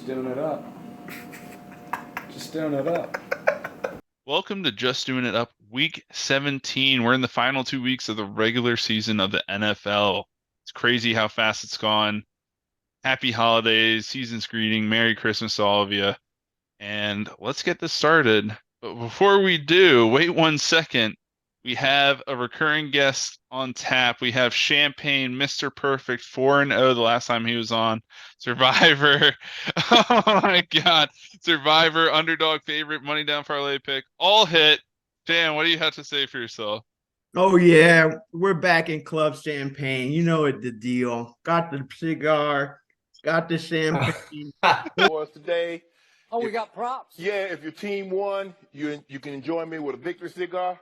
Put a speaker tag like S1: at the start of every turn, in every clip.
S1: Just doing it up. Just doing it up.
S2: Welcome to Just Doing It Up, Week 17. We're in the final 2 weeks of the regular season of the NFL. It's crazy how fast it's gone. Happy holidays, season's greeting, Merry Christmas to all of you. And let's get this started. But before we do, wait 1 second. We have a recurring guest on tap. We have Champagne, Mr. Perfect, 4-0 the last time he was on. Survivor. Oh my God. Survivor, underdog favorite, money down parlay pick, all hit. Dan, what do you have to say for yourself?
S3: Oh yeah, we're back in Club Champagne. You know it, the deal. Got the cigar, got the champagne.
S4: For us today.
S5: Oh, we got props.
S4: Yeah, if your team won, you can enjoy me with a victory cigar.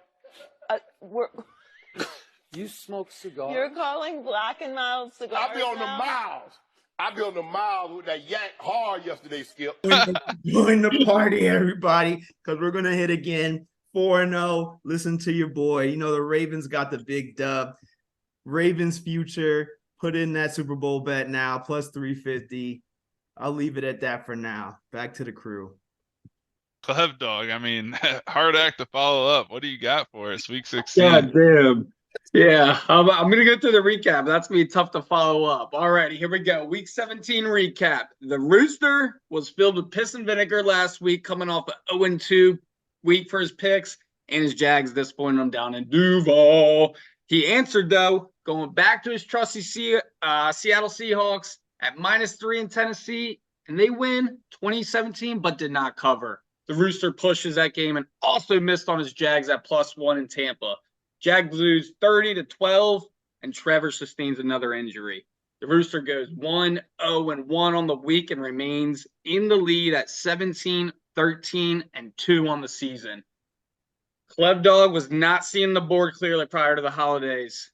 S5: You smoke cigars?
S6: You're calling Black and Mild cigars
S4: I'll be on
S6: now?
S4: the miles. I'll be on the miles with that yank hard yesterday, Skip.
S3: Join the party, everybody, because we're gonna hit again 4-0. Listen to your boy. You know the Ravens got the big dub. Ravens future. Put in that Super Bowl bet now, plus 350. I'll leave it at that for now. Back to the crew.
S2: Klevdog, I mean, hard act to follow up. What do you got for us, Week 16?
S7: God damn. Yeah, I'm going to go through the recap. That's going to be tough to follow up. All righty, here we go. Week 17 recap. The Rooster was filled with piss and vinegar last week, coming off an 0-2 week for his picks, and his Jags disappointed him down in Duval. He answered, though, going back to his trusty Seattle Seahawks at -3 in Tennessee, and they win 2017, but did not cover. The Rooster pushes that game and also missed on his Jags at +1 in Tampa. Jags lose 30-12, and Trevor sustains another injury. The Rooster goes 1-0-1 on the week and remains in the lead at 17, 13, and 2 on the season. Klevdog was not seeing the board clearly prior to the holidays.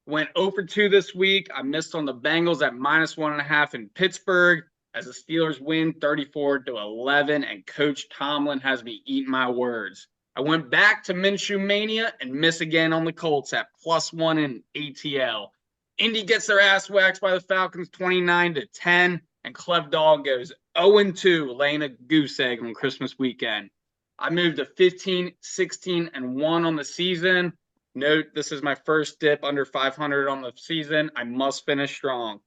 S7: Went 0-2 this week. I missed on the Bengals at -1.5 in Pittsburgh as the Steelers win 34-11, and Coach Tomlin has me eating my words. I went back to Minshew Mania and miss again on the Colts at +1 in ATL. Indy gets their ass waxed by the Falcons 29-10, and Klevdog goes 0-2, laying a goose egg on Christmas weekend. I moved to 15, 16, and 1 on the season. Note, this is my first dip under 500 on the season. I must finish strong.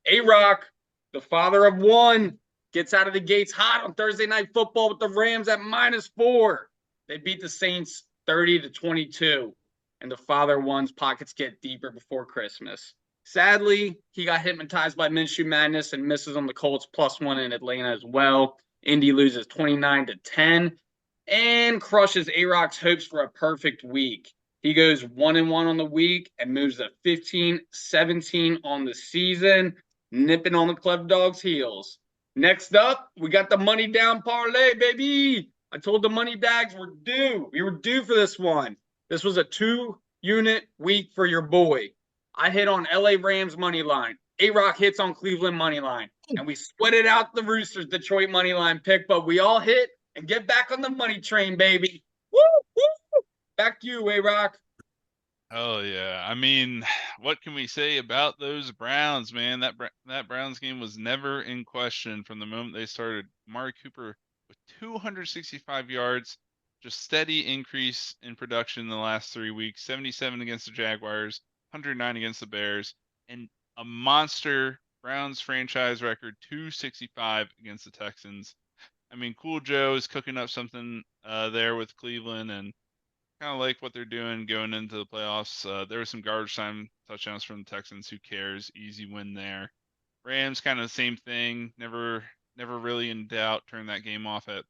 S7: A-Rock, the father of one, gets out of the gates hot on Thursday Night Football with the Rams at -4. They beat the Saints 30-22, and the father one's pockets get deeper before Christmas. Sadly, he got hypnotized by Minshew Madness and misses on the Colts +1 in Atlanta as well. Indy loses 29-10 and crushes A-Rock's hopes for a perfect week. He goes 1-1 on the week and moves to 15, 17 on the season, nipping on the Klevdog's heels. Next up, we got the money down parlay, baby. I told the money bags we're due. We were due for this one. This was a 2-unit week for your boy. I hit on LA Rams money line. A-Rock hits on Cleveland money line. And we sweated out the Roosters Detroit money line pick, but we all hit and get back on the money train, baby. Woo, woo. Back to you, A-Rock.
S2: Oh yeah, I mean, what can we say about those Browns, man? That Browns game was never in question from the moment they started. Amari Cooper with 265 yards, just steady increase in production in the last 3 weeks. 77 against the Jaguars, 109 against the Bears, and a monster Browns franchise record 265 against the Texans. I mean, Cool Joe is cooking up something there with Cleveland, and kind of like what they're doing going into the playoffs. There was some garbage time touchdowns from the Texans. Who cares? Easy win there. Rams kind of the same thing. Never really in doubt. Turned that game off at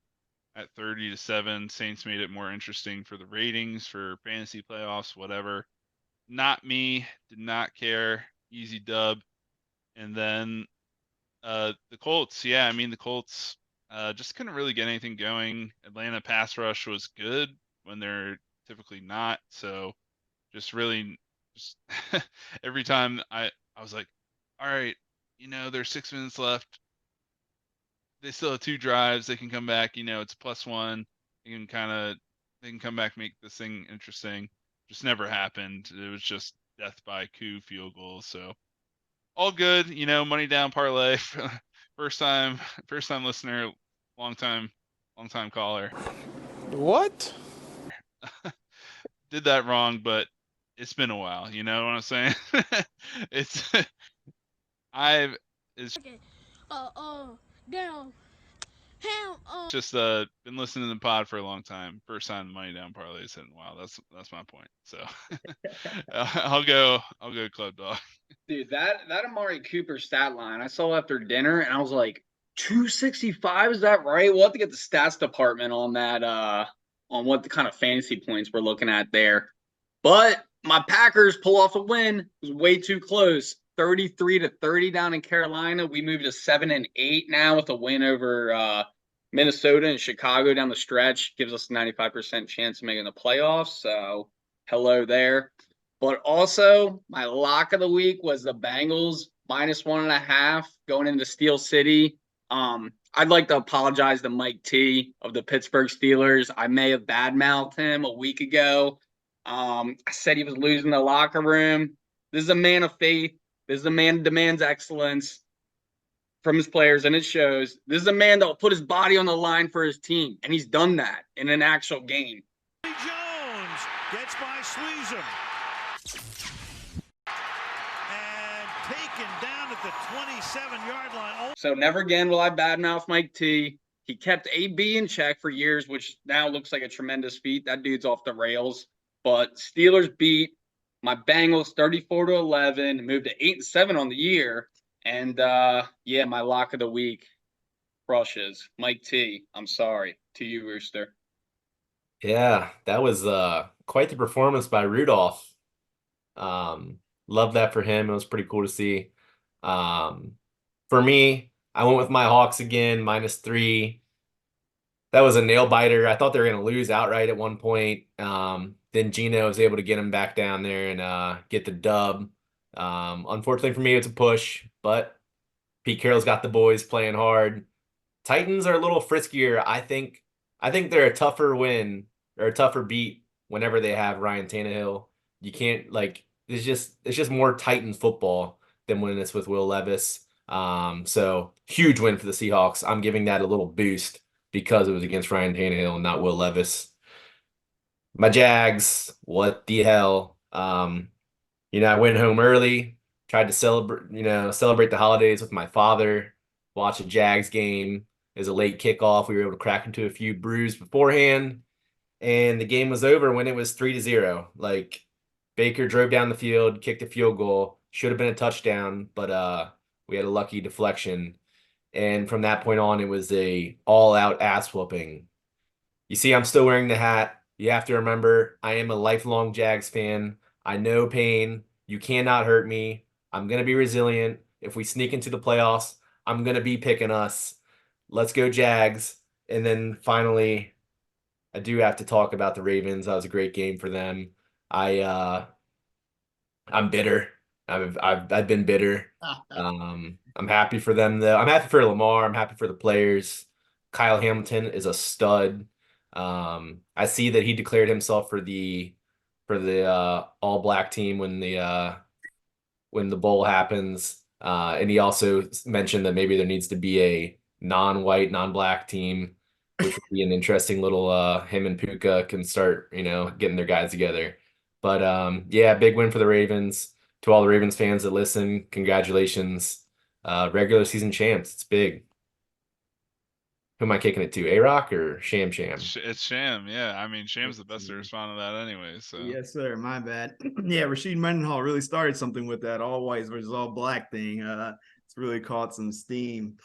S2: 30-7. Saints made it more interesting for the ratings, for fantasy playoffs, whatever. Not me. Did not care. Easy dub. And then the Colts. Yeah, I mean the Colts just couldn't really get anything going. Atlanta pass rush was good when they're typically not. So just every time I was like, all right, there's 6 minutes left. They still have 2 drives. They can come back, it's +1. They can come back, make this thing interesting. Just never happened. It was just death by coup field goals. So all good, money down parlay First time listener, long time caller.
S1: What?
S2: Did that wrong, but it's been a while. You know what I'm saying? It's
S8: Down.
S2: just been listening to the pod for a long time. First time money down parlay said, wow, that's my point. So I'll go Klevdog.
S7: Dude, that Amari Cooper stat line I saw after dinner, and I was like, 265, is that right? We'll have to get the stats department on that, on what the kind of fantasy points we're looking at there. But my Packers pull off a win. It was way too close. 33-30 down in Carolina. We moved to 7-8 now with a win over Minnesota and Chicago down the stretch. Gives us a 95% chance of making the playoffs. So hello there. But also, my lock of the week was the Bengals -1.5 going into Steel City. I'd like to apologize to Mike T of the Pittsburgh Steelers. I may have badmouthed him a week ago. I said he was losing the locker room. This is a man of faith. This is a man who demands excellence from his players, and it shows. This is a man that will put his body on the line for his team, and he's done that in an actual game.
S9: Jones gets by Sweezum. And taken down at the 27-yard line.
S7: So never again will I badmouth Mike T. He kept AB in check for years, which now looks like a tremendous feat. That dude's off the rails. But Steelers beat my Bengals 34-11, moved to 8-7 on the year. And yeah, my lock of the week crushes. Mike T, I'm sorry. To you, Rooster.
S10: Yeah, that was quite the performance by Rudolph. Love that for him. It was pretty cool to see. For me, I went with my Hawks again, -3. That was a nail biter. I thought they were going to lose outright at one point. Then Gino was able to get him back down there and get the dub. Unfortunately for me, it's a push, but Pete Carroll's got the boys playing hard. Titans are a little friskier. I think they're a tougher win or a tougher beat whenever they have Ryan Tannehill. You can't it's just more Titan football than when it's with Will Levis. So huge win for the Seahawks. I'm giving that a little boost because it was against Ryan Tannehill and not Will Levis. My Jags, what the hell? I went home early, tried to celebrate the holidays with my father, watch a Jags game. It was a late kickoff. We were able to crack into a few brews beforehand, and the game was over when it was 3-0. Baker drove down the field, kicked a field goal, should have been a touchdown, but we had a lucky deflection. And from that point on, it was a all-out ass whooping. You see, I'm still wearing the hat. You have to remember, I am a lifelong Jags fan. I know pain. You cannot hurt me. I'm going to be resilient. If we sneak into the playoffs, I'm going to be picking us. Let's go Jags. And then finally, I do have to talk about the Ravens. That was a great game for them. I'm bitter. I've been bitter. I'm happy for them though. I'm happy for Lamar. I'm happy for the players. Kyle Hamilton is a stud. I see that he declared himself for the all black team when the bowl happens. And he also mentioned that maybe there needs to be a non-white, non-black team, which would be an interesting little him and Puka can start, getting their guys together. But yeah, big win for the Ravens. To all the Ravens fans that listen, congratulations. Regular season champs. It's big. Who am I kicking it to? A-Rock or Sham?
S2: It's Sham, yeah. I mean, Sham's the best to respond to that anyway. So
S3: yes, sir. My bad. Yeah, Rasheed Mendenhall really started something with that all whites versus all black thing. It's really caught some steam.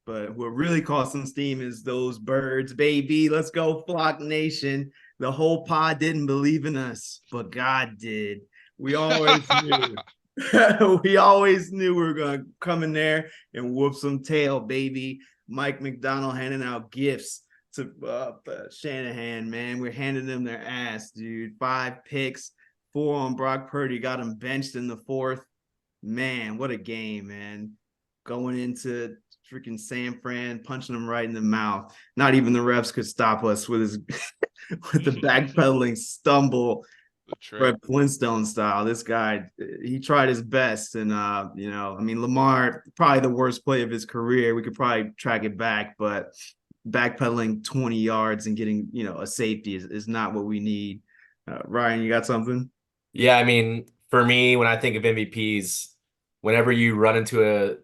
S3: But what really caught some steam is those birds, baby. Let's go, Flock Nation. The whole pod didn't believe in us, but God did. We always knew. We always knew we were going to come in there and whoop some tail, baby. Mike McDonald handing out gifts to Shanahan, man. We're handing them their ass, dude. 5 picks, 4 on Brock Purdy. Got him benched in the 4th. Man, what a game, man. Going into freaking San Fran, punching him right in the mouth. Not even the refs could stop us with his with the backpedaling stumble.
S2: the trip.
S3: Fred Flintstone style. This guy, he tried his best, and Lamar probably the worst play of his career. We could probably track it back, but backpedaling 20 yards and getting a safety is not what we need. Ryan, you got something?
S10: Yeah, I mean, for me, when I think of MVPs, whenever you run into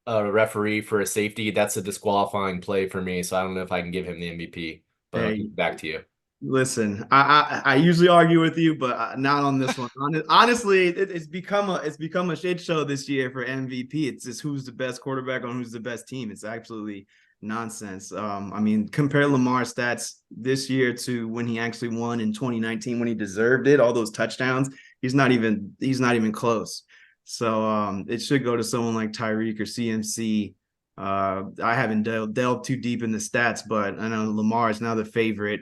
S10: a referee for a safety, that's a disqualifying play for me. So I don't know if I can give him the MVP, but I'll give it back to you.
S3: Listen, I usually argue with you, but not on this one. Honestly, it's become a shit show this year for MVP. It's just who's the best quarterback on who's the best team. It's absolutely nonsense. I mean, compare Lamar's stats this year to when he actually won in 2019 when he deserved it. All those touchdowns, he's not even close. So it should go to someone like Tyreek or CMC. I haven't delved too deep in the stats, but I know Lamar is now the favorite.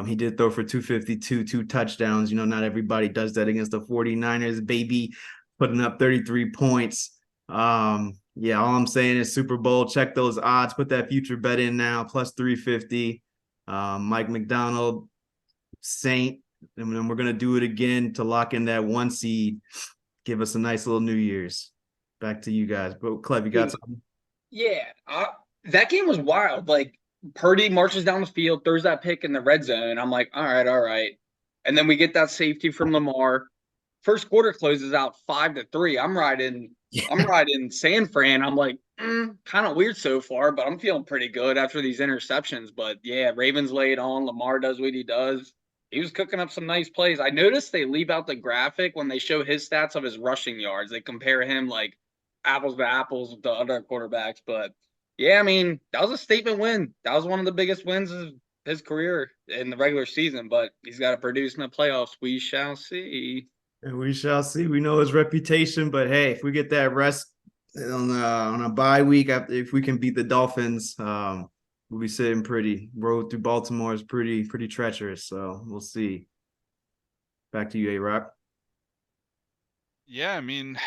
S3: He did throw for 252, 2 touchdowns. Not everybody does that against the 49ers, baby, putting up 33 points. Yeah, all I'm saying is Super Bowl, check those odds, put that future bet in now, plus 350. Mike McDonald, Saint, and then we're going to do it again to lock in that 1 seed. Give us a nice little New Year's. Back to you guys. But Clev, you got something?
S7: Yeah, that game was wild. Like, Purdy marches down the field, throws that pick in the red zone. I'm like, all right. And then we get that safety from Lamar. First quarter closes out 5-3. I'm riding San Fran. I'm like, kind of weird so far, but I'm feeling pretty good after these interceptions. But yeah, Ravens lay it on. Lamar does what he does. He was cooking up some nice plays. I noticed they leave out the graphic when they show his stats of his rushing yards. They compare him like apples to apples with the other quarterbacks. But yeah, I mean, that was a statement win. That was one of the biggest wins of his career in the regular season, but he's got to produce in the playoffs. We shall see.
S3: And we shall see. We know his reputation, but hey, if we get that rest on a bye week, if we can beat the Dolphins, we'll be sitting pretty. Road through Baltimore is pretty treacherous, so we'll see. Back to you, A-Rock.
S2: Yeah, I mean,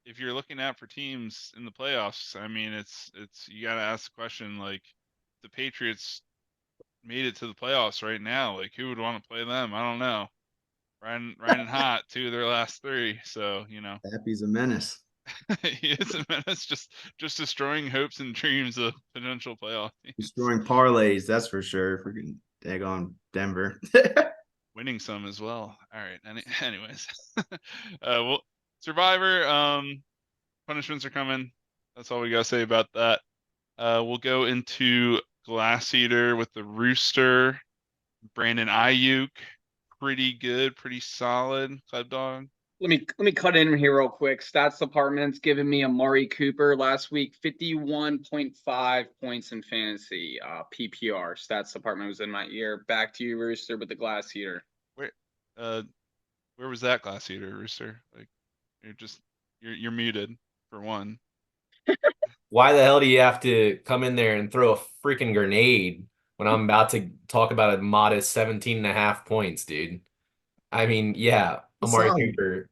S2: if you're looking out for teams in the playoffs, I mean, it's you got to ask the question, like, the Patriots made it to the playoffs right now, like, who would want to play them? I don't know. Riding hot 2 of their last 3, so
S3: Happy's a menace.
S2: he is a menace, just destroying hopes and dreams of potential playoff teams.
S3: Destroying parlays, that's for sure. Freaking egg on Denver.
S2: Winning some as well. All right. Anyways, well, Survivor, punishments are coming. That's all we gotta say about that. We'll go into Glasseater with the Rooster. Brandon Ayuk, pretty good, pretty solid. Klevdog.
S7: Let me cut in here real quick. Stats department's giving me Amari Cooper last week, 51.5 points in fantasy. PPR. Stats department was in my ear. Back to you, Rooster, with the Glasseater.
S2: Where was that Glasseater, Rooster? Like, you're muted for one.
S10: Why the hell do you have to come in there and throw a freaking grenade when I'm about to talk about a modest 17.5 points, dude? I mean, yeah, Amari Cooper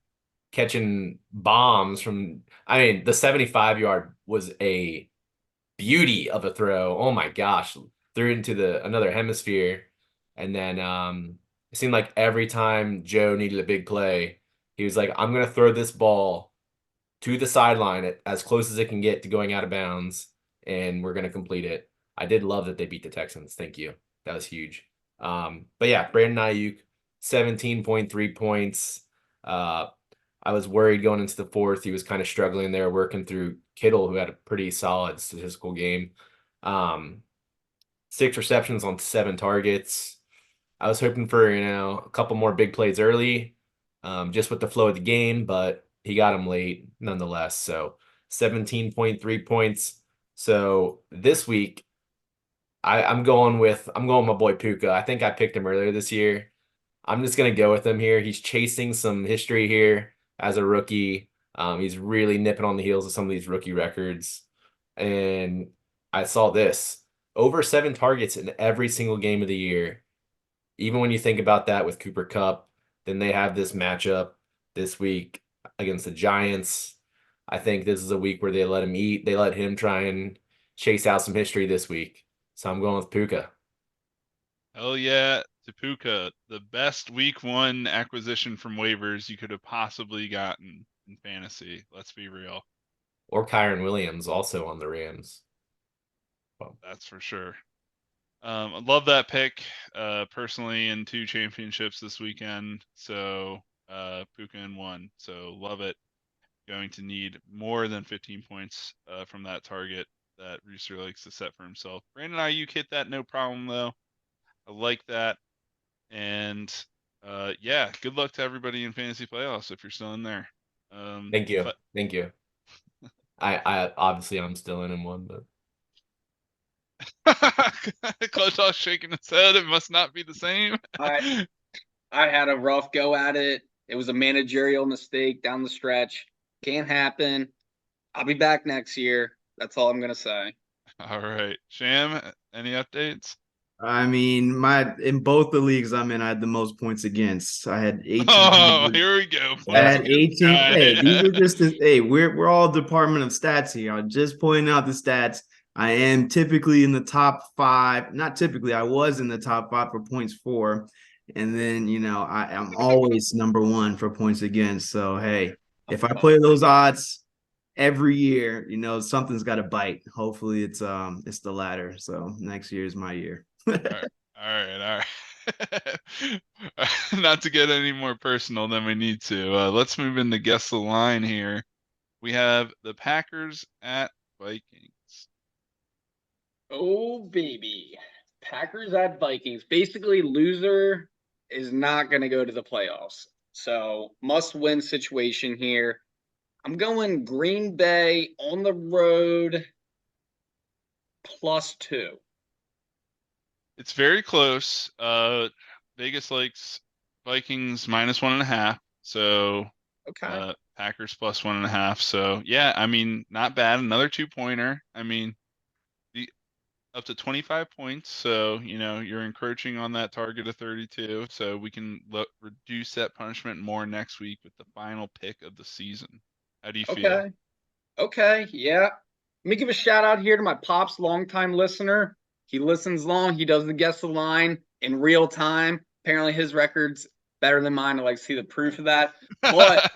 S10: catching bombs from, I mean, the 75-yard was a beauty of a throw. Oh my gosh, threw it into another hemisphere. And then it seemed like every time Joe needed a big play, he was like, I'm going to throw this ball to the sideline as close as it can get to going out of bounds, and we're going to complete it. I did love that they beat the Texans. Thank you. That was huge. But yeah, Brandon Ayuk, 17.3 points. I was worried going into the fourth. He was kind of struggling there, working through Kittle, who had a pretty solid statistical game. 6 receptions on 7 targets. I was hoping for, a couple more big plays early, just with the flow of the game, but he got him late nonetheless. So 17.3 points. So this week, I'm going with my boy Puka. I think I picked him earlier this year. I'm just going to go with him here. He's chasing some history here as a rookie. He's really nipping on the heels of some of these rookie records. And I saw this. Over 7 targets in every single game of the year. Even when you think about that with Cooper Kupp, then they have this matchup this week against the Giants. I think this is a week where they let him eat. They let him try and chase out some history this week. So I'm going with Puka.
S2: Hell yeah to Puka, the best week 1 acquisition from waivers you could have possibly gotten in fantasy. Let's be real.
S10: Or Kyron Williams also on the Rams.
S2: That's for sure. I love that pick personally in 2 championships this weekend. So Puka in 1. So love it. Going to need more than 15 points from that target that Rooster likes to set for himself. Brandon Ayuk hit that no problem though. I like that. And yeah, good luck to everybody in fantasy playoffs if you're still in there.
S10: Thank you. Thank you. I obviously I'm still in one, but
S2: Klevdog shaking his head. It must not be the same.
S7: I had a rough go at it. It was a managerial mistake down the stretch. Can't happen. I'll be back next year. That's all I'm gonna say.
S2: All right, Sham. Any updates?
S3: I mean, in both the leagues I'm in, I had the most points against. I had 18.
S2: Oh, here we go.
S3: I had 18. Hey, these are just we're all Department of Stats here. I'm just pointing out the stats. I am typically in the top 5. Not typically, I was in the top 5 for points for. And then, I'm always number 1 for points against. So, hey, if I play those odds every year, something's got to bite. Hopefully it's the latter. So next year is my year.
S2: All right. Not to get any more personal than we need to. Let's move into guess the line here. We have the Packers at Vikings.
S7: Oh, baby. Packers at Vikings. Basically, loser is not going to go to the playoffs. So, must-win situation here. I'm going Green Bay on the road +2.
S2: It's very close. Vegas likes Vikings -1.5. So,
S7: okay.
S2: Packers +1.5. So, yeah, I mean, not bad. Another 2-pointer. I mean, up to 25 points. So, you're encroaching on that target of 32. So we can reduce that punishment more next week with the final pick of the season. How do you feel?
S7: Okay. Yeah. Let me give a shout out here to my Pops, longtime listener. He listens long. He does the guess the line in real time. Apparently his record's better than mine. I like to see the proof of that. But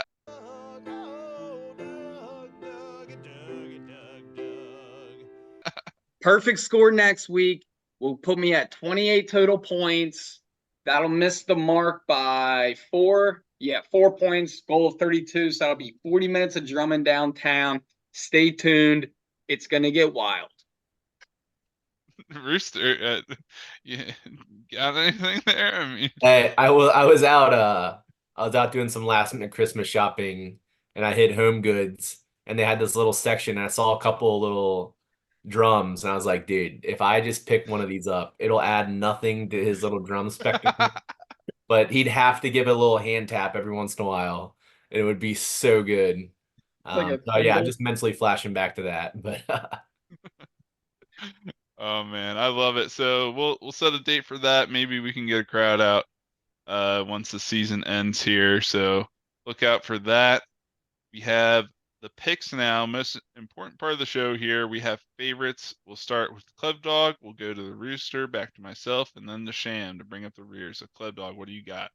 S7: perfect score next week will put me at 28 total points. That'll miss the mark by 4. Yeah, 4 points, goal of 32. So that'll be 40 minutes of drumming downtown. Stay tuned. It's going to get wild.
S2: Rooster, got anything there? I mean,
S10: hey, I was out doing some last minute Christmas shopping, and I hit Home Goods, and they had this little section, and I saw a couple little drums, and I was like, dude, if I just pick one of these up, it'll add nothing to his little drum spectacle, but he'd have to give it a little hand tap every once in a while. It would be so good. So yeah, I'm just mentally flashing back to that, but
S2: oh man, I love it. So we'll set a date for that. Maybe we can get a crowd out once the season ends here. So look out for that. We have the picks now. Most important part of the show here. We have favorites. We'll start with Klevdog. We'll go to the Rooster, back to myself, and then the Sham to bring up the rear. So Klevdog, what do you got?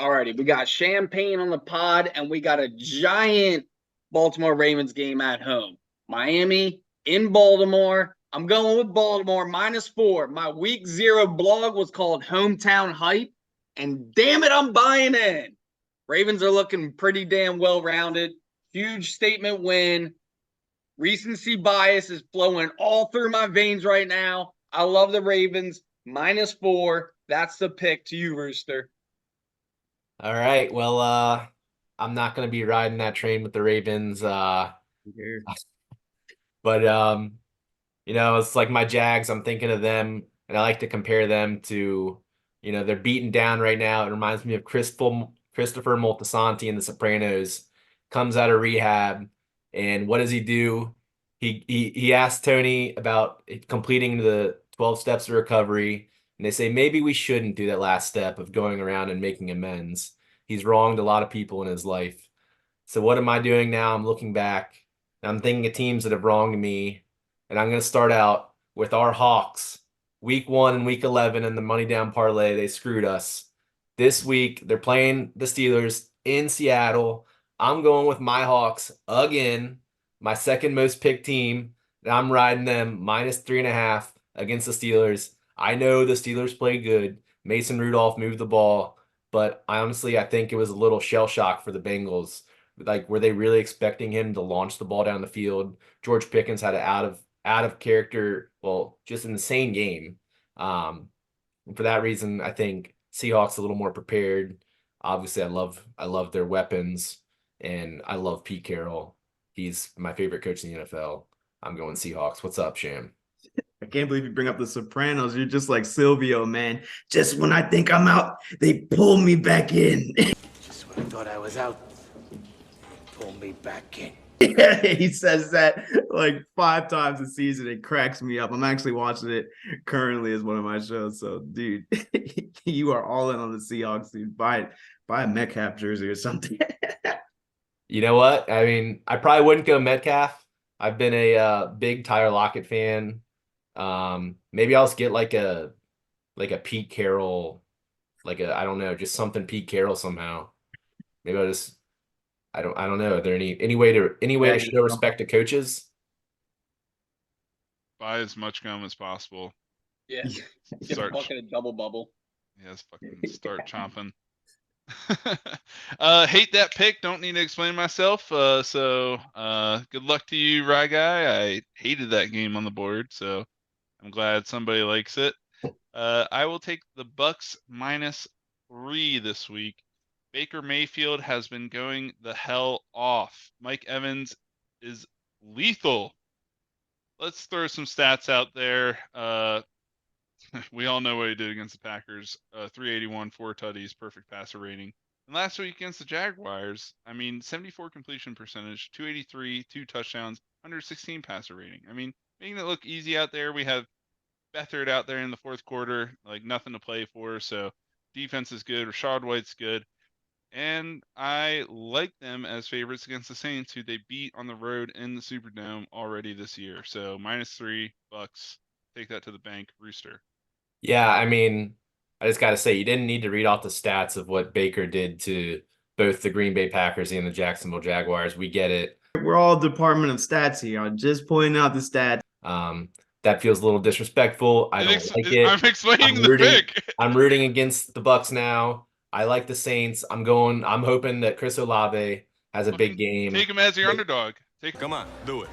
S7: Alrighty, we got Champagne on the pod, and we got a giant Baltimore Ravens game at home. Miami in Baltimore. I'm going with Baltimore -4. My week 0 blog was called Hometown Hype, and damn it, I'm buying in. Ravens are looking pretty damn well-rounded. Huge statement win. Recency bias is flowing all through my veins right now. I love the Ravens. -4. That's the pick to you, Rooster.
S10: all right. Well, I'm not going to be riding that train with the Ravens. But it's like my Jags. I'm thinking of them, and I like to compare them to, they're beaten down right now. It reminds me of Christopher Moltisanti in The Sopranos. Comes out of rehab, and what does he do? He asked Tony about completing the 12 steps of recovery, and they say maybe we shouldn't do that last step of going around and making amends. He's wronged a lot of people in his life. So what am I doing now? I'm looking back, and I'm thinking of teams that have wronged me, and I'm going to start out with our Hawks week 1 and week 11 in the money down parlay, they screwed us. This week, they're playing the Steelers in Seattle. I'm going with my Hawks again, my second most picked team. And I'm riding them -3.5 against the Steelers. I know the Steelers play good. Mason Rudolph moved the ball, but honestly, I think it was a little shell shock for the Bengals. Like, were they really expecting him to launch the ball down the field? George Pickens had an out of character, well, just insane game. And for that reason, I think Seahawks a little more prepared. Obviously, I love their weapons, and I love Pete Carroll. He's my favorite coach in the NFL. I'm going Seahawks. What's up, Sham?
S3: I can't believe you bring up the Sopranos. You're just like Silvio, man. Just when I think I'm out, they pull me back in.
S5: Just when I thought I was out, pull me back in.
S3: Yeah, he says that like 5 times a season. It cracks me up. I'm actually watching it currently as one of my shows. So, dude, you are all in on the Seahawks, dude. Buy a Metcalf jersey or something.
S10: You know what? I mean, I probably wouldn't go Metcalf. I've been a big Tyler Lockett fan. Maybe I'll just get like a Pete Carroll, I don't know, just something Pete Carroll somehow. Maybe I'll just I don't know. Are there any way to show respect to coaches?
S2: Buy as much gum as possible.
S7: Yeah. Get a
S2: Start,
S7: bucket of double bubble.
S2: yes, fucking start chomping. Hate that pick. Don't need to explain myself. So good luck to you, Rye Guy. I hated that game on the board, so I'm glad somebody likes it. I will take the Bucks -3 this week. Baker Mayfield has been going the hell off. Mike Evans is lethal. Let's throw some stats out there. We all know what he did against the Packers. 381, 4 tutties, perfect passer rating. And last week against the Jaguars, 74 completion percentage, 283, 2 touchdowns, 116 passer rating. Making it look easy out there. We have Beathard out there in the fourth quarter, like nothing to play for. So defense is good. Rashad White's good. And I like them as favorites against the Saints, who they beat on the road in the Superdome already this year. So -3 Bucks. Take that to the bank, Rooster.
S10: Yeah, I just got to say, you didn't need to read off the stats of what Baker did to both the Green Bay Packers and the Jacksonville Jaguars. We get it.
S3: We're all Department of Stats here. I'm just pointing out the stats.
S10: That feels a little disrespectful. I don't like it.
S2: I'm explaining the pick.
S10: I'm rooting against the Bucks now. I like the Saints. I'm hoping that Chris Olave has a big game.
S2: Take him as your underdog.
S8: Come on, do it.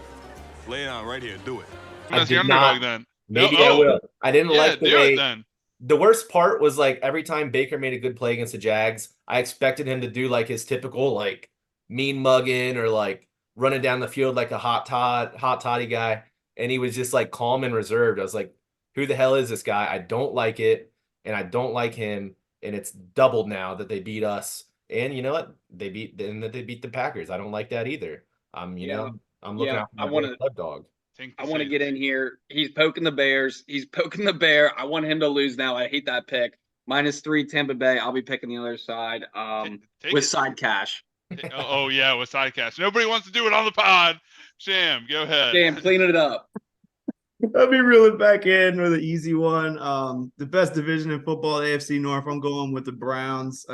S8: Lay it on right here. Do it.
S2: As your underdog, then.
S10: Maybe I will. I didn't like the way.
S2: Then.
S10: The worst part was like every time Baker made a good play against the Jags, I expected him to do like his typical like mean mugging or like running down the field like a hot toddy guy, and he was just like calm and reserved. I was like, who the hell is this guy? I don't like it, and I don't like him, and it's doubled now that they beat us. And you know what? They beat the Packers. I don't like that either. I'm looking out for my Klevdog.
S7: I want to get in here. He's poking the Bears. He's poking the bear. I want him to lose now. I hate that pick. -3 Tampa Bay. I'll be picking the other side with side cash.
S2: Oh, yeah, with side cash. Nobody wants to do it on the pod. Sham, go ahead.
S7: Sham, clean it up.
S3: Let me reel it back in with an easy one. The best division in football, AFC North. I'm going with the Browns.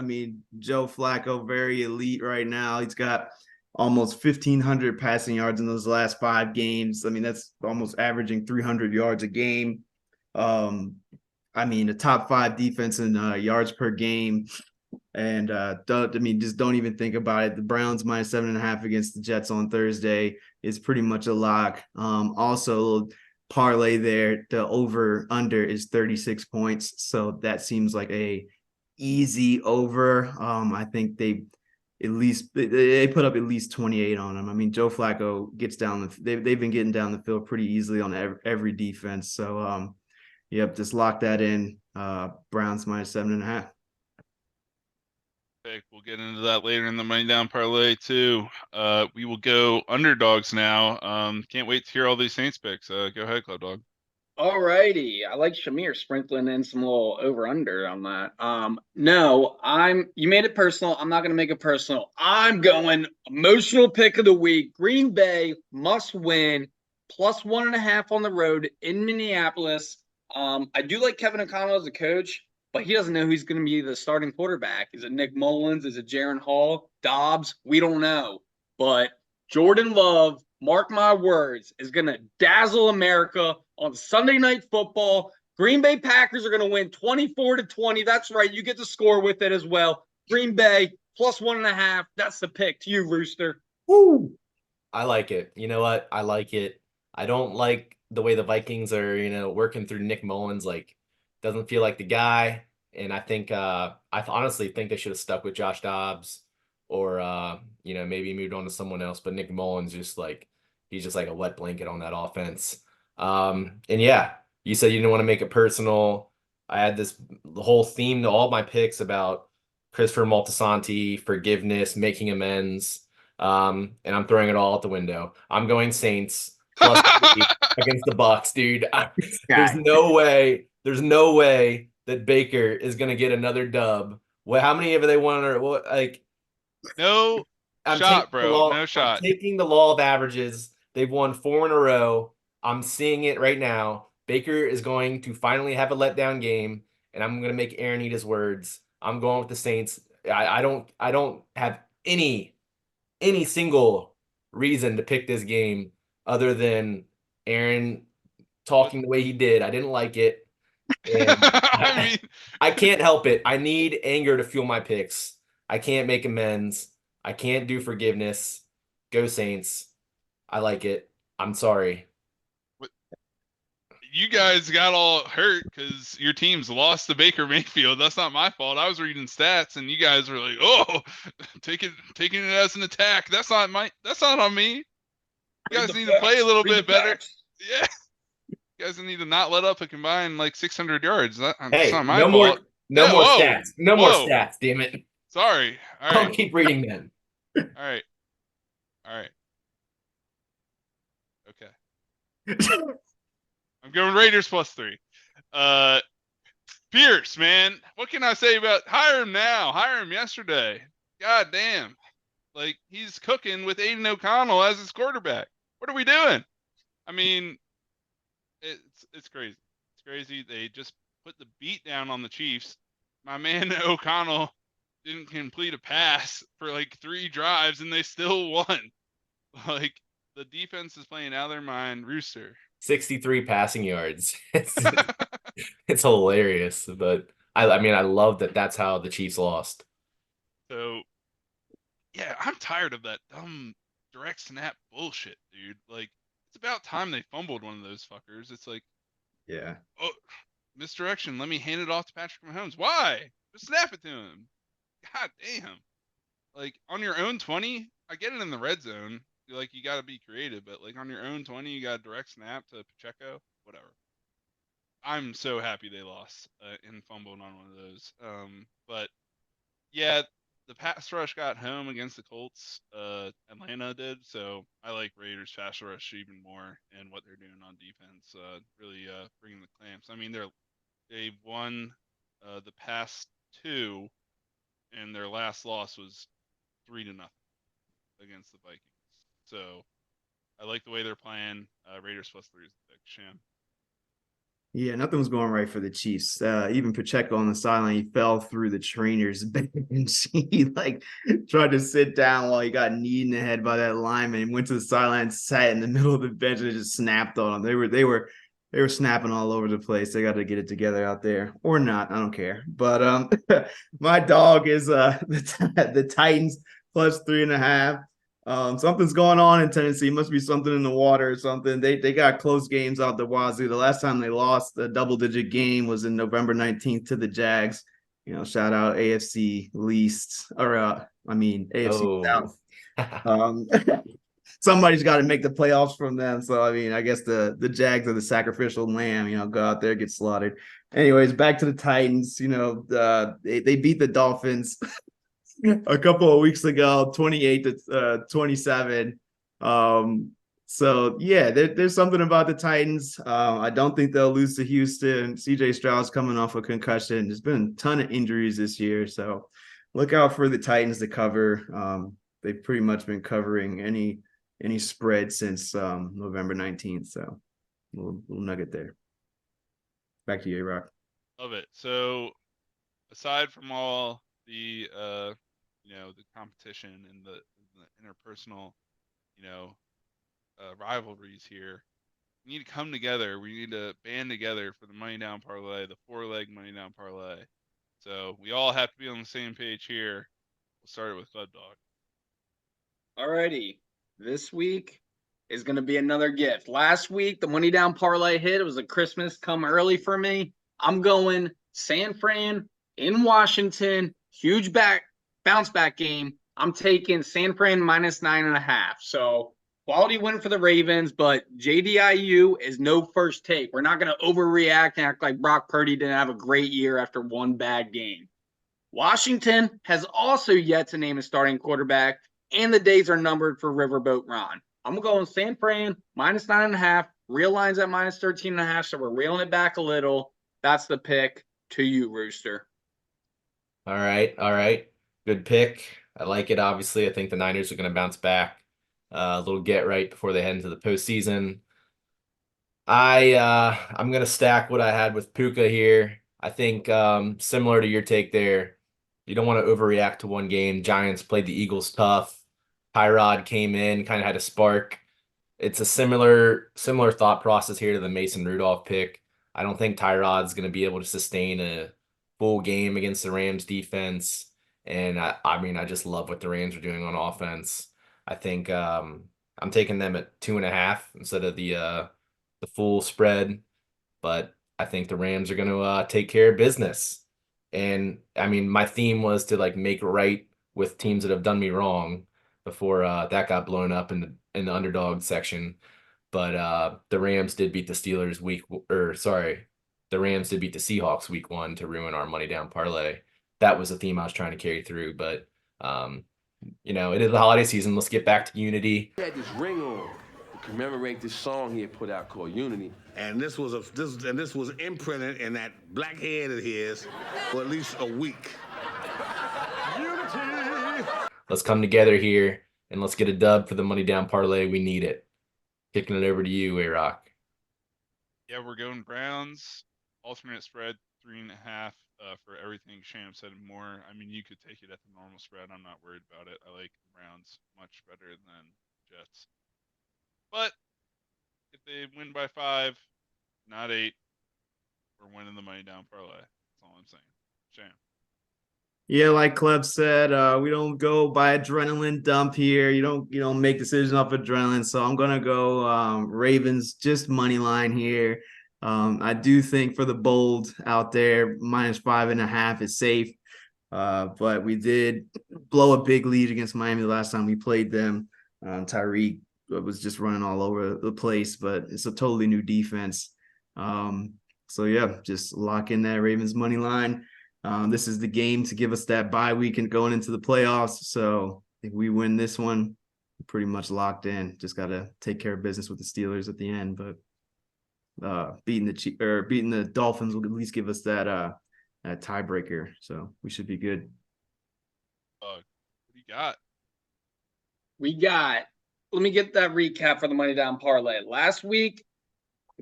S3: Joe Flacco, very elite right now. He's got almost 1,500 passing yards in those last 5 games. That's almost averaging 300 yards a game. A top 5 defense in yards per game. And just don't even think about it. The Browns -7.5 against the Jets on Thursday is pretty much a lock. Also, a little parlay there. The over under is 36 points. So that seems like a easy over. I think they put up at least 28 on him. Joe Flacco gets down they've been getting down the field pretty easily on every defense. So just lock that in. Browns -7.5.
S2: We'll get into that later in the money down parlay too. We will go underdogs now. Can't wait to hear all these Saints picks. Go ahead, Klevdog.
S7: All righty. I like Shamir sprinkling in some little over-under on that. You made it personal. I'm not going to make it personal. I'm going emotional pick of the week. Green Bay must win +1.5 on the road in Minneapolis. I do like Kevin O'Connell as a coach, but he doesn't know who's going to be the starting quarterback. Is it Nick Mullins? Is it Jaron Hall? Dobbs? We don't know. But Jordan Love, mark my words, is going to dazzle America on Sunday Night Football. Green Bay Packers are going to win 24-20. That's right. You get to score with it as well. Green Bay plus 1.5. That's the pick. To you, Rooster.
S10: Woo! I like it. You know what? I like it. I don't like the way the Vikings are, working through Nick Mullins. Like, doesn't feel like the guy. And I think I honestly think they should have stuck with Josh Dobbs or maybe moved on to someone else. But Nick Mullins he's just like a wet blanket on that offense. And yeah, you said you didn't want to make it personal. I had the whole theme to all my picks about Christopher Moltisanti, forgiveness, making amends. And I'm throwing it all out the window. I'm going Saints plus 3 against the Bucks, dude. There's no way that Baker is gonna get another dub. Well, how many have they won? Or what? Like,
S2: No shot, bro. No shot.
S10: I'm taking the law of averages. They've won 4 in a row. I'm seeing it right now. Baker is going to finally have a letdown game, and I'm gonna make Aaron eat his words. I'm going with the Saints. I don't have any single reason to pick this game other than Aaron talking the way he did. I didn't like it. And I can't help it. I need anger to fuel my picks. I can't make amends. I can't do forgiveness. Go Saints. I like it. I'm sorry.
S2: You guys got all hurt because your teams lost to Baker Mayfield. That's not my fault. I was reading stats, and you guys were like, "Oh, taking it as an attack." That's not on me. You guys need to play a little bit better. Yeah, you guys need to not let up a combined 600 yards. That's not my fault.
S10: No more stats. No more stats. Damn it.
S2: Sorry. All
S10: I'll
S2: right.
S10: keep reading them.
S2: All right. Okay. I'm going Raiders plus 3. Pierce, man. What can I say about hire him now? Hire him yesterday. God damn. He's cooking with Aiden O'Connell as his quarterback. What are we doing? I mean, it's crazy. It's crazy. They just put the beat down on the Chiefs. My man O'Connell didn't complete a pass for 3 drives, and they still won. The defense is playing out of their mind. Rooster.
S10: 63 passing yards. It's hilarious, but I love that that's how the Chiefs lost.
S2: So, yeah, I'm tired of that dumb direct snap bullshit, dude. It's about time they fumbled one of those fuckers. It's
S3: yeah.
S2: Oh, misdirection. Let me hand it off to Patrick Mahomes. Why? Just snap it to him. God damn. On your own 20, I get it in the red zone. You got to be creative, but on your own 20, you got a direct snap to Pacheco, whatever. I'm so happy they lost and fumbled on one of those. But yeah, the pass rush got home against the Colts. Atlanta did, so I like Raiders pass rush even more and what they're doing on defense. Really bringing the clamps. I mean, they've won the past 2, and their last loss was 3-0 against the Vikings. So I like the way they're playing. Raiders plus 3 is the pick. Sham.
S3: Yeah, nothing was going right for the Chiefs. Even Pacheco on the sideline, he fell through the trainer's bench. He tried to sit down while he got kneed in the head by that lineman and went to the sideline, sat in the middle of the bench, and it just snapped on him. They were snapping all over the place. They got to get it together out there, or not. I don't care. But my dog is the Titans plus 3.5. Something's going on in Tennessee. Must be something in the water or something. They got close games out the wazoo. The last time they lost a double-digit game was in November 19th to the Jags. Shout out AFC least, or AFC South. Somebody's got to make the playoffs from them. So I guess the Jags are the sacrificial lamb. Go out there, get slaughtered. Anyways, back to the Titans. They beat the Dolphins a couple of weeks ago, 28-27. So yeah, there's something about the Titans. I don't think they'll lose to Houston. CJ Stroud's coming off a concussion. There's been a ton of injuries this year, so look out for the Titans to cover. They've pretty much been covering any spread since November 19th. So little nugget there. Back to you, A-Rock.
S2: Love it. So aside from all the the competition and the interpersonal, rivalries here, we need to come together. We need to band together for the money down parlay, the 4-leg money down parlay. So we all have to be on the same page here. We'll start it with Klevdog.
S7: Alrighty. This week is going to be another gift. Last week, the money down parlay hit. It was a Christmas come early for me. I'm going San Fran in Washington. Huge bounce back game. I'm taking San Fran minus 9.5. So quality win for the Ravens, but JDIU is no first take. We're not going to overreact and act like Brock Purdy didn't have a great year after one bad game. Washington has also yet to name a starting quarterback, and the days are numbered for Riverboat Ron. I'm going San Fran minus 9.5. Real line's at minus 13.5, so we're reeling it back a little. That's the pick. To you, Rooster.
S10: All right. Good pick. I like it, obviously. I think the Niners are going to bounce back. A little get right before they head into the postseason. I'm going to stack what I had with Puka here. I think similar to your take there, you don't want to overreact to one game. Giants played the Eagles tough. Tyrod came in, kind of had a spark. It's a similar thought process here to the Mason Rudolph pick. I don't think Tyrod's going to be able to sustain a full game against the Rams defense. And I just love what the Rams are doing on offense. I think I'm taking them at 2.5 instead of the full spread. But I think the Rams are going to take care of business. And I mean, my theme was to like make right with teams that have done me wrong before that got blown up in the underdog section. But the Rams did beat the Steelers the Rams did beat the Seahawks week 1 to ruin our money down parlay. That was the theme I was trying to carry through. But it is the holiday season. Let's get back to unity.
S5: He had this ring on to commemorate this song he had put out called Unity.
S4: And this was imprinted in that black head of his for at least a week. Unity.
S10: Let's come together here and let's get a dub for the money down parlay. We need it. Kicking it over to you, A-Rock.
S2: Yeah, we're going Browns. Alternate spread 3.5 for everything Sham said and more. I mean, you could take it at the normal spread. I'm not worried about it. I like the Browns much better than Jets. But if they win by 5, not 8, we're winning the money down parlay. That's all I'm saying. Sham.
S3: Yeah, like Cleb said, we don't go by adrenaline dump here. You don't make decisions off adrenaline. So I'm gonna go Ravens, just money line here. I do think for the bold out there, minus 5.5 is safe. But we did blow a big lead against Miami the last time we played them. Tyreek was just running all over the place, but it's a totally new defense. So yeah, just lock in that Ravens money line. This is the game to give us that bye week and going into the playoffs. So if we win this one, we're pretty much locked in. Just got to take care of business with the Steelers at the end. But beating the Dolphins will at least give us that tiebreaker. So we should be good.
S2: What do you got?
S7: Let me get that recap for the money down parlay. Last week,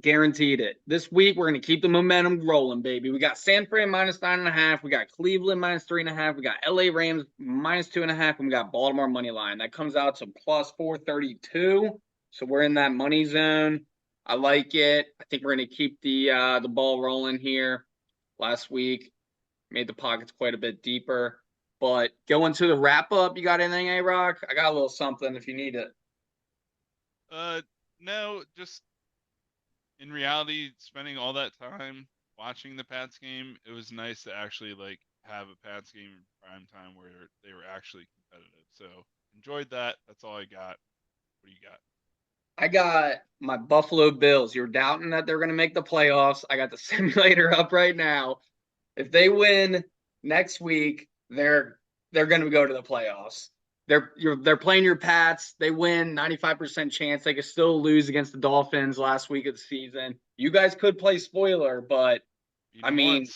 S7: guaranteed it. This week, we're going to keep the momentum rolling, baby. We got San Fran minus 9.5. We got Cleveland minus 3.5. We got LA Rams minus 2.5. And we got Baltimore money line. That comes out to plus 432. So we're in that money zone. I like it. I think we're going to keep the ball rolling here. Last week, made the pockets quite a bit deeper. But going to the wrap up, you got anything, A-Rock? I got a little something if you need it.
S2: No, just in reality, spending all that time watching the Pats game, it was nice to actually like have a Pats game in prime time where they were actually competitive. So enjoyed that. That's all I got. What do you got?
S7: I got my Buffalo Bills. You're doubting that they're going to make the playoffs. I got the simulator up right now. If they win next week, they're going to go to the playoffs. They're playing your Pats. They win, 95% chance. They could still lose against the Dolphins last week of the season. You guys could play spoiler, but
S2: beaten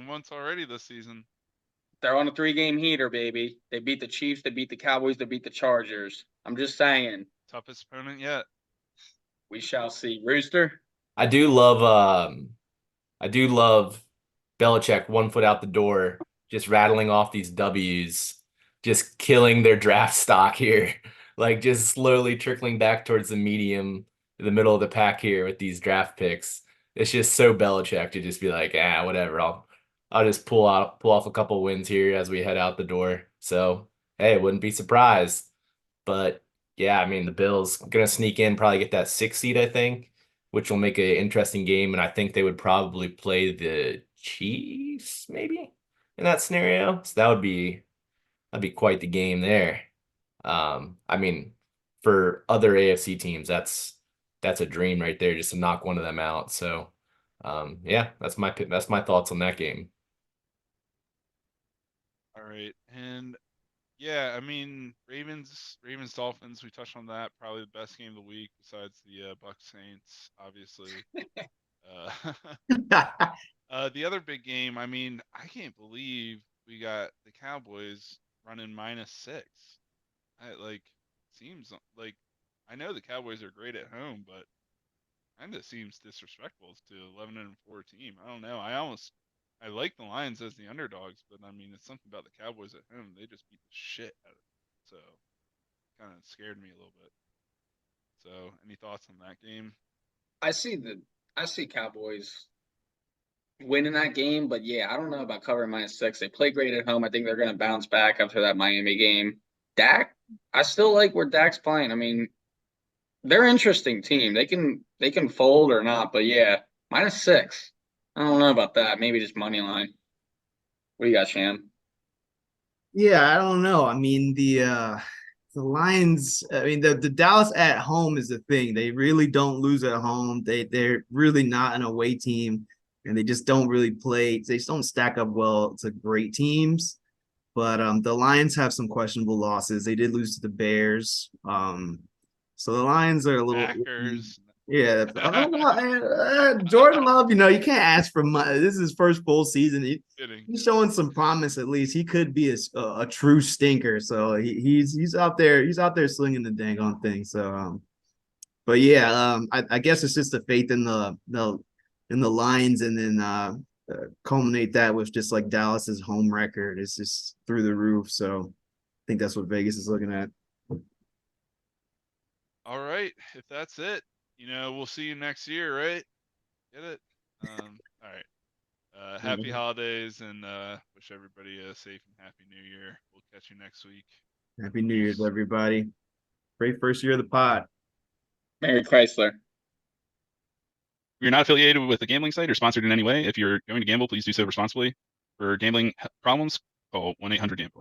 S2: once already this season.
S7: They're on a 3-game heater, baby. They beat the Chiefs, they beat the Cowboys, they beat the Chargers. I'm just saying.
S2: Toughest opponent yet.
S7: We shall see. Rooster?
S10: I do love I do love Belichick 1 foot out the door, just rattling off these W's, just killing their draft stock here, like just slowly trickling back towards the the middle of the pack here with these draft picks. It's just so Belichick to just be like, whatever. I'll just pull off a couple wins here as we head out the door. So hey, wouldn't be surprised. But yeah, I mean the Bills gonna sneak in, probably get that 6th seed, I think, which will make an interesting game. And I think they would probably play the Chiefs maybe in that scenario. So that'd be quite the game there. I mean, for other AFC teams, that's a dream right there, just to knock one of them out. So yeah, that's my thoughts on that game.
S2: All right. And yeah, I mean, Ravens Dolphins, we touched on that. Probably the best game of the week besides the Bucs Saints, obviously. The other big game, I mean, I can't believe we got the Cowboys running -6. Seems like, I know the Cowboys are great at home, but kind of seems disrespectful to 11-4 team. I don't know. I like the Lions as the underdogs, but I mean, it's something about the Cowboys at home. They just beat the shit out of them. So kind of scared me a little bit. So any thoughts on that game?
S7: I see Cowboys winning that game, but yeah, I don't know about covering -6. They play great at home. I think they're going to bounce back after that Miami game. Dak, I still like where Dak's playing. I mean, they're an interesting team. They can fold or not, but yeah, -6. I don't know about that. Maybe just money line. What do you got, Sham?
S3: Yeah, I don't know. I mean, the Lions, I mean, the Dallas at home is the thing. They really don't lose at home. They're really not an away team, and they just don't really play. They just don't stack up well to great teams. But the Lions have some questionable losses. They did lose to the Bears. So the Lions are a little
S2: Packers.
S3: yeah. Jordan Love, you can't ask for much. This is his first full season. He's showing some promise. At least he could be a true stinker. So he's out there. He's out there slinging the dang on thing. So but yeah, I guess it's just the faith in the Lions, and then culminate that with just like Dallas's home record. It's just through the roof. So I think that's what Vegas is looking at.
S2: All right. If that's it, we'll see you next year, right? Get it? All right. Happy holidays, and wish everybody a safe and happy new year. We'll catch you next week.
S3: Happy New Year's, everybody. Great first year of the pod.
S7: Merry Chrysler.
S11: We're not affiliated with a gambling site or sponsored in any way. If you're going to gamble, please do so responsibly. For gambling problems, call 1-800-GAMBLER.